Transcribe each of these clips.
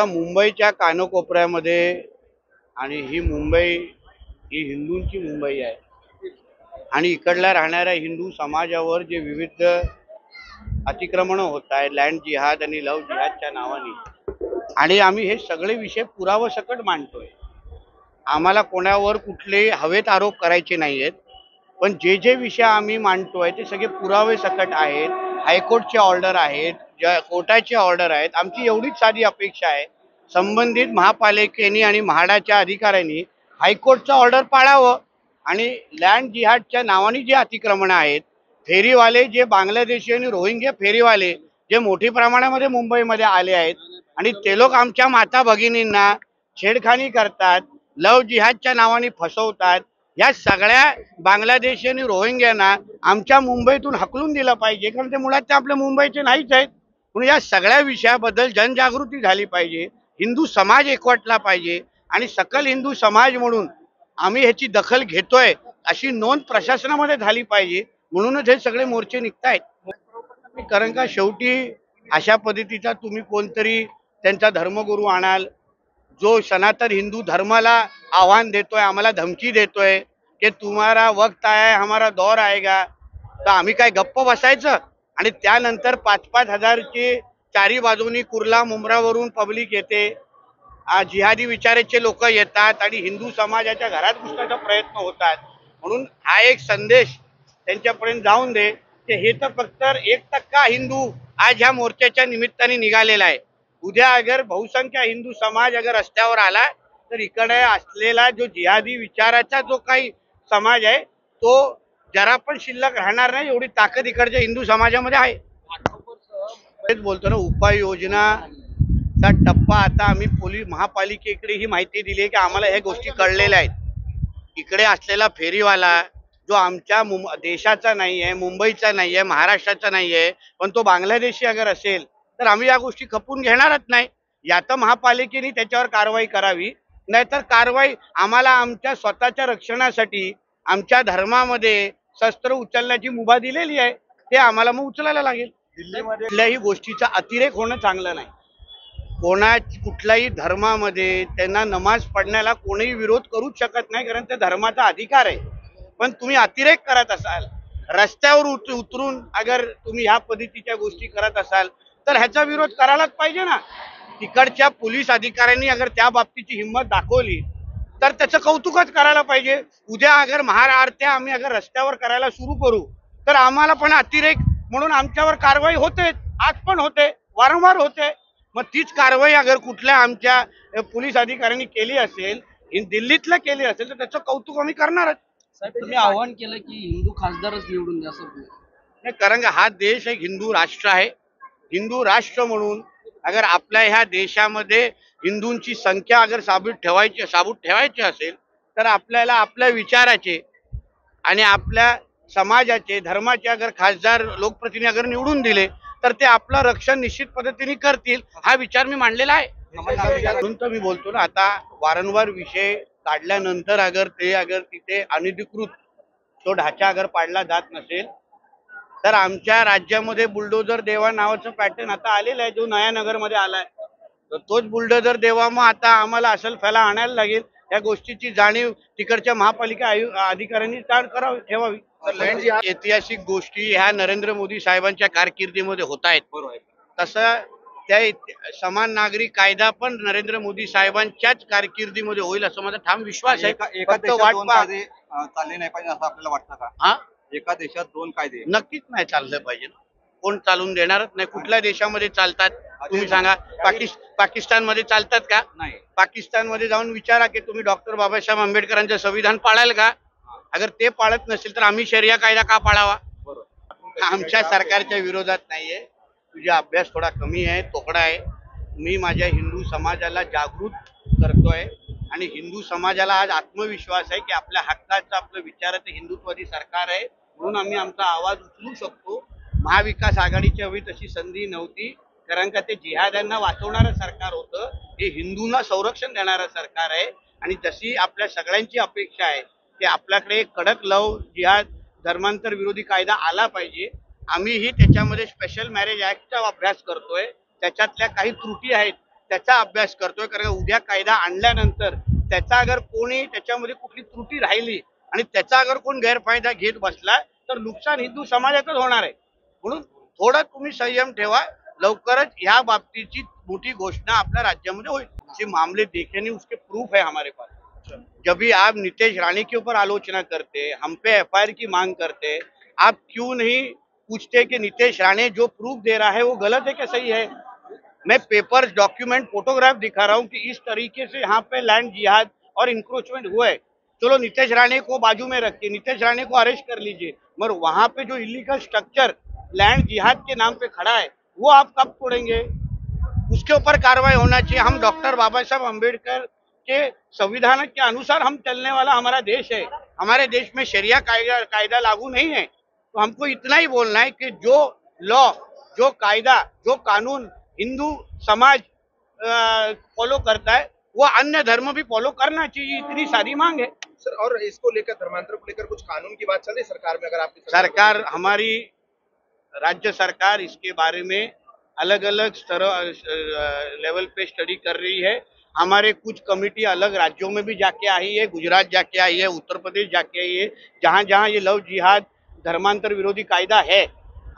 बघा, मुंबईच्या कानकोपऱ्यामध्ये आणि ही मुंबई ही हिंदूंची मुंबई आहे आणि इकडल्या राहणाऱ्या हिंदू समाजावर जे विविध अतिक्रमण होत आहे लँड जिहाद आणि लव जिहादच्या नावाने, आणि आम्ही हे सगळे विषय पुरावासकट मांडतोय. आम्हाला कोणावर कुठले हवेत आरोप करायचे नाहीयेत, पण जे जे विषय आम्ही मांडतोय ते सगळे पुरावे सकट आहेत. हायकोर्टचे ऑर्डर आहेत, कोर्टाचे ऑर्डर आहेत. आमची एवढीच साधी अपेक्षा आहे, संबंधित महापालिकेने आणि म्हाडाच्या अधिकाऱ्यांनी हायकोर्टचं ऑर्डर पाळावं आणि लँड जिहादच्या नावाने जे अतिक्रमण आहेत, फेरीवाले जे बांगलादेशी आणि रोहिंग्या फेरीवाले जे मोठ्या प्रमाणामध्ये मुंबईमध्ये आले आहेत आणि ते लोक आमच्या माता भगिनींना छेडखानी करतात, लव जिहादच्या नावाने फसवतात. या सगळ्या बांगलादेशी आणि रोहिंग्यांना आमच्या मुंबईतून हकलून दिलं पाहिजे, कारण ते मुळात ते आपल्या मुंबईचे नाहीच आहेत. म्हणून या सगळ्या विषयाबद्दल जनजागृती झाली पाहिजे, हिंदू समाज एकवटला पाहिजे आणि सकल हिंदू समाज म्हणून आम्ही ह्याची दखल घेतोय अशी नोंद प्रशासनामध्ये झाली पाहिजे. म्हणूनच हे सगळे मोर्चे निघतायत. कारण का शेवटी अशा पद्धतीचा तुम्ही कोणतरी त्यांचा धर्मगुरू आणाल जो सनातन हिंदू धर्माला आव्हान देतोय, आम्हाला धमकी देतोय की तुम्हारा वक्त आहे हमारा दौर आएगा, तर आम्ही काय गप्प बसायचं? आणि त्यानंतर 5-5 हजारची चारी बाजूनी कुर्ला मुंब्रावरून पब्लिक येते, जिहादी विचाराचे लोक येतात आणि हिंदू समाजाच्या घरात घुसण्याचा प्रयत्न होतात. म्हणून हा एक संदेश त्यांच्यापर्यंत जाऊन दे की हे तर फक्त 1% हिंदू आज ह्या मोर्चाच्या निमित्ताने निघालेला आहे. उद्या अगर बहुसंख्य हिंदू समाज अगर रस्त्यावर आला तर इकडे असलेला जो जिहादी विचाराचा जो काही समाज आहे तो जरा पण शिल्लक राहणार नाही, एवढी ताकद इकडच्या हिंदू समाजामध्ये आहे. तेच बोलतो ना, उपाययोजनाचा टप्पा आता आम्ही पोलीस महापालिकेकडे ही माहिती दिली आहे की आम्हाला ह्या गोष्टी कळलेल्या आहेत. इकडे असलेला फेरीवाला जो आमच्या देशाचा नाही आहे, मुंबईचा नाही आहे, महाराष्ट्राचा नाही आहे, पण तो बांगलादेशी अगर असेल तर आम्ही या गोष्टी खपून घेणारच नाही. या तर महापालिकेने त्याच्यावर कारवाई करावी, नाहीतर कारवाई आम्हाला आमच्या स्वतःच्या रक्षणासाठी आमच्या धर्मामध्ये शस्त्र उचलण्याची मुभा दिलेली आहे, ते आम्हाला मग उचलायला लागेल. दिल्लीमध्ये कुठल्याही गोष्टीचा अतिरेक होणं चांगलं नाही. कुठल्याही धर्मामध्ये त्यांना नमाज पढण्याला कोणीही विरोध करूच शकत नाही, कारण त्या धर्माचा अधिकार आहे. पण तुम्ही अतिरेक करत असाल, रस्त्यावर उतरून अगर तुम्ही ह्या पद्धतीच्या गोष्टी करत असाल तर ह्याचा विरोध करायलाच पाहिजे ना. तिकडच्या पोलीस अधिकाऱ्यांनी अगर त्या बाबतीची हिंमत दाखवली तर त्याचं कौतुकच करायला पाहिजे. उद्या अगर महाआरत्या आम्ही अगर रस्त्यावर करायला सुरू करू तर आम्हाला पण अतिरेक म्हणून आमच्यावर कारवाई होते, आज पण होते, वारंवार होते. मग तीच कारवाई अगर कुठल्या आमच्या पोलीस अधिकाऱ्यांनी केली असेल, दिल्लीतल्या केली असेल, तर त्याचं कौतुक आम्ही करणारच. तुम्ही आवाहन केलं की हिंदू खासदारच निवडून द्या सर. नाही, कारण हा देश एक हिंदू राष्ट्र आहे. हिंदू राष्ट्र म्हणून अगर आपल्या ह्या देशामध्ये हिंदूंची संख्या अगर साबूत ठेवायची असेल तर आपल्याला आपल्या विचाराचे आणि आपल्या समाजाचे धर्माचे अगर खासदार लोकप्रतिनिधी अगर निवडून दिले तर ते आपलं रक्षण निश्चित पद्धतीने करतील, हा विचार मी मांडलेला आहे. म्हणून तर मी बोलतो ना, आता वारंवार विषय काढल्यानंतर अगर तिथे अनधिकृत तो ढाचा अगर पाडला जात नसेल तर आमच्या राज्यामध्ये बुलडोजर देवा नावाचं पॅटर्न आता आलेलं आहे, जो नयानगरमध्ये आलाय. तर तोच बुलडोजर देवा मग आता आम्हाला असल फैला आणायला लागेल. या गोष्टीची जाणीव तिकडच्या महापालिका अधिकाऱ्यांनी ठेवावी. ऐतिहासिक गोष्टी ह्या नरेंद्र मोदी साहेबांच्या कारकिर्दीमध्ये होत आहेत. तसं त्या समान नागरी कायदा पण नरेंद्र मोदी साहेबांच्याच कारकिर्दीमध्ये होईल असं माझा ठाम विश्वास आहे. चालले नाही पाहिजे असं आपल्याला वाटतं का? हा, एका देशात 2 कायदे नक्कीच नाही चाललं पाहिजे. कोण चालून देणारच नाही. कुठल्या देशामध्ये चालतात तुम्ही सांगा? पाकिस्तानमध्ये चालतात का? नाही. पाकिस्तानमध्ये जाऊन विचारा की तुम्ही डॉक्टर बाबासाहेब आंबेडकरांचं संविधान पाळाल का? अगर ते पाळत नसेल तर आम्ही शरिया कायदा का पाळावा? आमच्या सरकारच्या विरोधात नाहीये. तुझा अभ्यास थोडा कमी आहे, तोकडा आहे. मी माझ्या हिंदू समाजाला जागृत करतोय आणि हिंदू समाजाला आज आत्मविश्वास आहे की आपल्या हक्काचं आपलं विचाराचं हिंदुत्ववादी सरकार आहे, म्हणून आम्ही आमचा आवाज उचलू शकतो. महाविकास आघाडीच्या वेळी तशी संधी नव्हती, कारण का ते जिहाद्यांना वाचवणारं सरकार होतं. हे हिंदूंना संरक्षण देणारं सरकार आहे आणि जशी आपल्या सगळ्यांची अपेक्षा आहे की आपल्याकडे एक कडक लव जिहाद धर्मांतर विरोधी कायदा आला पाहिजे. आम्हीही त्याच्यामध्ये स्पेशल मॅरेज ऍक्टचा अभ्यास करतोय. त्याच्यातल्या काही त्रुटी आहेत त्याचा अभ्यास करतोय, कारण उद्या कायदा आणल्यानंतर त्याचा अगर कोणी त्याच्यामध्ये कुठली त्रुटी राहिली आणि त्याचा अगर कोण गैरफायदा घेत बसला तर नुकसान हिंदू समाजातच होणार आहे. म्हणून थोडं तुम्ही संयम ठेवा. लवकरच ह्या बाबतीची मोठी घोषणा आपल्या राज्यामध्ये होईल. जे मामले देखे नहीं उसके प्रूफ है हमारे पास. जब भी आप नीतीश राणे के ऊपर आलोचना करते, हम पे एफआईआर की मांग करते, आप क्यों नहीं पूछते कि नीतीश राणे जो प्रूफ दे रहा है वो गलत है क्या सही है? मैं पेपर, डॉक्यूमेंट, फोटोग्राफ दिखा रहा हूँ कि इस तरीके से यहाँ पे लैंड जिहाद और इंक्रोचमेंट हुआ है. चलो नीतीश राणे को बाजू में रखिए, नीतीश राणे को अरेस्ट कर लीजिए, मगर वहां पे जो इलीगल स्ट्रक्चर लैंड जिहाद के नाम पे खड़ा है वो आप कब तोड़ेंगे? उसके ऊपर कार्रवाई होना चाहिए. हम डॉक्टर बाबा साहब अम्बेडकर के संविधान के अनुसार हम चलने वाला हमारा देश है. हमारे देश में शरिया कायदा लागू नहीं है. तो हमको इतना ही बोलना है कि जो लॉ, जो कायदा, जो कानून हिंदू समाज फॉलो करता है वो अन्य धर्म भी फॉलो करना चाहिए. इतनी सारी मांग है सर. और इसको लेकर, धर्मांतर को लेकर कुछ कानून की बात चल रही है सरकार में? अगर आपकी सरकार, हमारी राज्य सरकार इसके बारे में अलग अलग स्तर लेवल पे स्टडी कर रही है. हमारे कुछ कमेटी अलग राज्यों में भी जाके आई है, गुजरात जाके आई है, उत्तर प्रदेश जाके आई है, जहां जहां ये लव जिहाद धर्मांतर विरोधी कायदा है.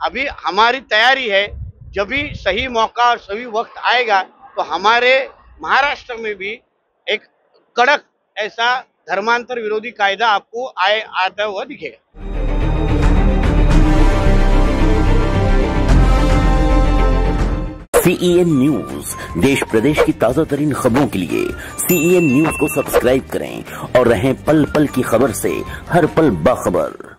अभी हमारी तैयारी है, जब भी सही मौका और सही वक्त आएगा तो हमारे महाराष्ट्र में भी एक कड़क ऐसा धर्मांतर विरोधी कायदा आपको आता हुआ दिखेगा. CEN न्यूज, देश प्रदेश की ताजा तरीन खबरों के लिए CEN न्यूज को सब्सक्राइब करें और रहें पल पल की खबर से हर पल बाखबर.